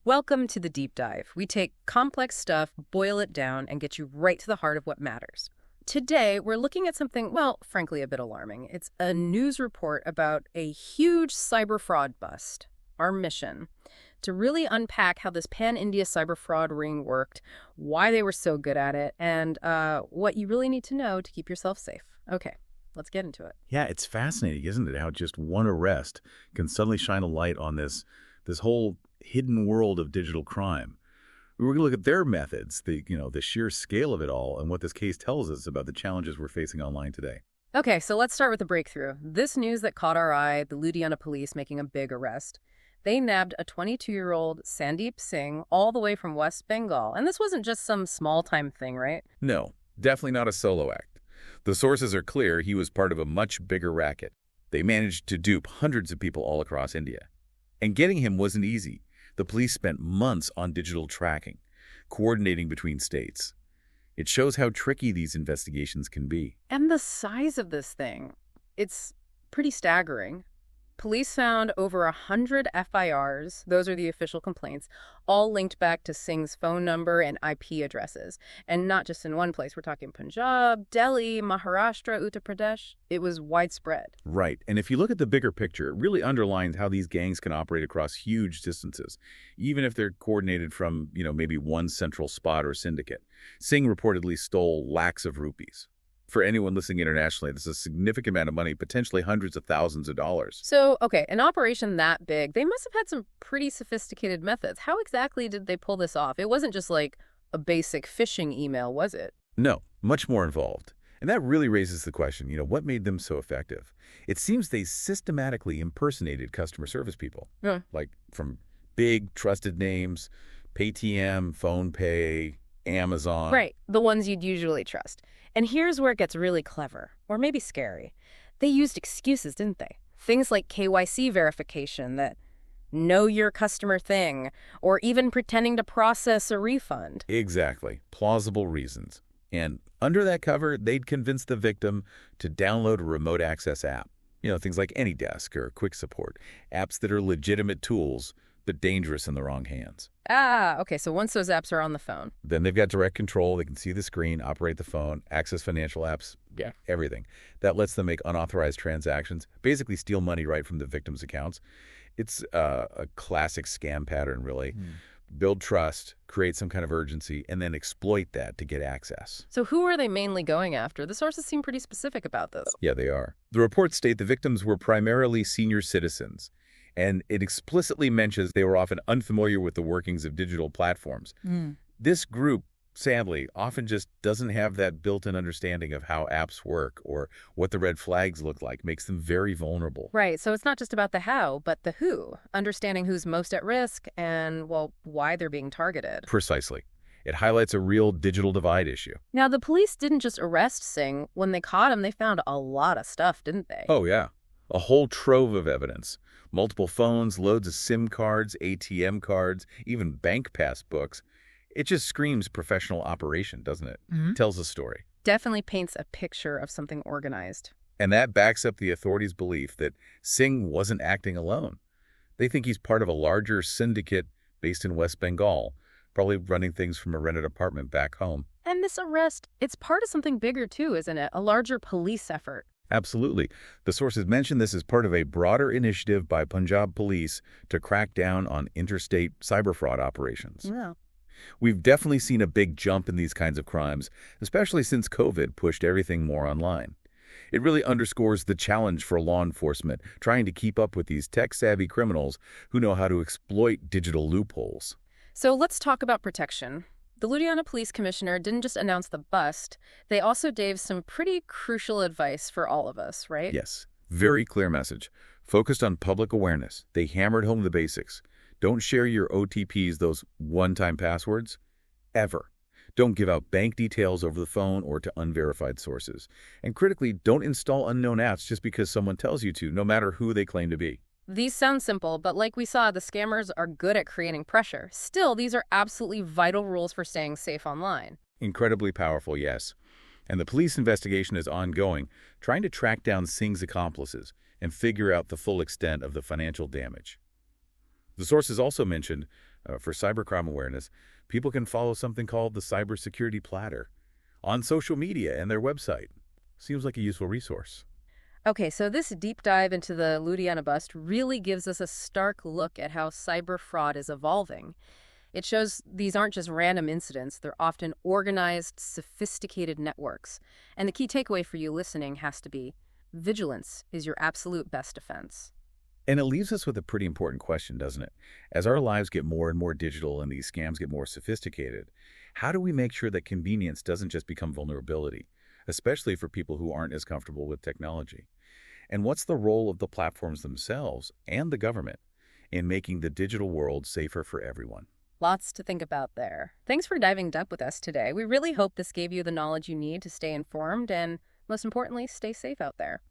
Welcome to the deep dive. We take complex stuff, boil it down, and get you right to the heart of what matters. Today, we're looking at something, well, frankly, a bit alarming. It's a news report about a huge cyber fraud bust. Our mission, to really unpack how this pan-India cyber fraud ring worked, why they were so good at it, and what you really need to know to keep yourself safe. Okay, let's get into it. Yeah, it's fascinating, isn't it, how just one arrest can suddenly shine a light on this whole hidden world of digital crime. We're going to look at their methods, the sheer scale of it all, and what this case tells us about the challenges we're facing online today. Okay, so let's start with the breakthrough. This news that caught our eye, the Ludhiana police making a big arrest. They nabbed a 22-year-old Sandeep Singh all the way from West Bengal. And this wasn't just some small-time thing, right? No, definitely not a solo act. The sources are clear he was part of a much bigger racket. They managed to dupe hundreds of people all across India. And getting him wasn't easy. The police spent months on digital tracking, coordinating between states. It shows how tricky these investigations can be. And the size of this thing, it's pretty staggering. Police found over 100 FIRs, those are the official complaints, all linked back to Singh's phone number and IP addresses. And not just in one place. We're talking Punjab, Delhi, Maharashtra, Uttar Pradesh. It was widespread. Right. And if you look at the bigger picture, it really underlines how these gangs can operate across huge distances, even if they're coordinated from, maybe one central spot or syndicate. Singh reportedly stole lakhs of rupees. For anyone listening internationally, this is a significant amount of money, potentially hundreds of thousands of dollars. So, okay, an operation that big, they must have had some pretty sophisticated methods. How exactly did they pull this off? It wasn't just like a basic phishing email, was it? No, much more involved. And that really raises the question, what made them so effective? It seems they systematically impersonated customer service people, like from big trusted names, Paytm, PhonePe, Amazon. Right, the ones you'd usually trust. And here's where it gets really clever, or maybe scary. They used excuses, didn't they? Things like KYC verification, that know your customer thing, or even pretending to process a refund. Exactly. Plausible reasons. And under that cover, they'd convince the victim to download a remote access app. Things like AnyDesk or Quick Support, apps that are legitimate tools, but dangerous in the wrong hands. Okay, so once those apps are on the phone. Then they've got direct control. They can see the screen, operate the phone, access financial apps, everything. That lets them make unauthorized transactions, basically steal money right from the victim's accounts. It's a classic scam pattern, really. Build trust, create some kind of urgency, and then exploit that to get access. So who are they mainly going after? The sources seem pretty specific about this. Yeah, they are. The reports state the victims were primarily senior citizens, and it explicitly mentions they were often unfamiliar with the workings of digital platforms. This group, sadly, often just doesn't have that built-in understanding of how apps work or what the red flags look like, makes them very vulnerable. Right, so it's not just about the how, but the who, understanding who's most at risk and, well, why they're being targeted. Precisely. It highlights a real digital divide issue. Now, the police didn't just arrest Singh. When they caught him, they found a lot of stuff, didn't they? Oh, yeah. A whole trove of evidence. Multiple phones, loads of SIM cards, ATM cards, even bank passbooks. It just screams professional operation, doesn't it? Tells a story. Definitely paints a picture of something organized. And that backs up the authorities' belief that Singh wasn't acting alone. They think he's part of a larger syndicate based in West Bengal, probably running things from a rented apartment back home. And this arrest, it's part of something bigger too, isn't it? A larger police effort. Absolutely. The sources mention this as part of a broader initiative by Punjab police to crack down on interstate cyber fraud operations. Yeah. We've definitely seen a big jump in these kinds of crimes, especially since COVID pushed everything more online. It really underscores the challenge for law enforcement trying to keep up with these tech-savvy criminals who know how to exploit digital loopholes. So let's talk about protection. The Ludhiana Police Commissioner didn't just announce the bust, they also gave some pretty crucial advice for all of us, right? Yes, very clear message. Focused on public awareness. They hammered home the basics. Don't share your OTPs, those one-time passwords, ever. Don't give out bank details over the phone or to unverified sources. And critically, don't install unknown apps just because someone tells you to, no matter who they claim to be. These sound simple, but like we saw, the scammers are good at creating pressure. Still, these are absolutely vital rules for staying safe online. Incredibly powerful, yes. And the police investigation is ongoing, trying to track down Singh's accomplices and figure out the full extent of the financial damage. The sources also mentioned For cybercrime awareness, people can follow something called the cybersecurity platter on social media and their website. Seems like a useful resource. Okay, so this deep dive into the Ludhiana bust really gives us a stark look at how cyber fraud is evolving. It shows these aren't just random incidents, they're often organized, sophisticated networks. And the key takeaway for you listening has to be vigilance is your absolute best defense. And it leaves us with a pretty important question, doesn't it? As our lives get more and more digital and these scams get more sophisticated, how do we make sure that convenience doesn't just become vulnerability, especially for people who aren't as comfortable with technology? And what's the role of the platforms themselves and the government in making the digital world safer for everyone? Lots to think about there. Thanks for diving deep with us today. We really hope this gave you the knowledge you need to stay informed and, most importantly, stay safe out there.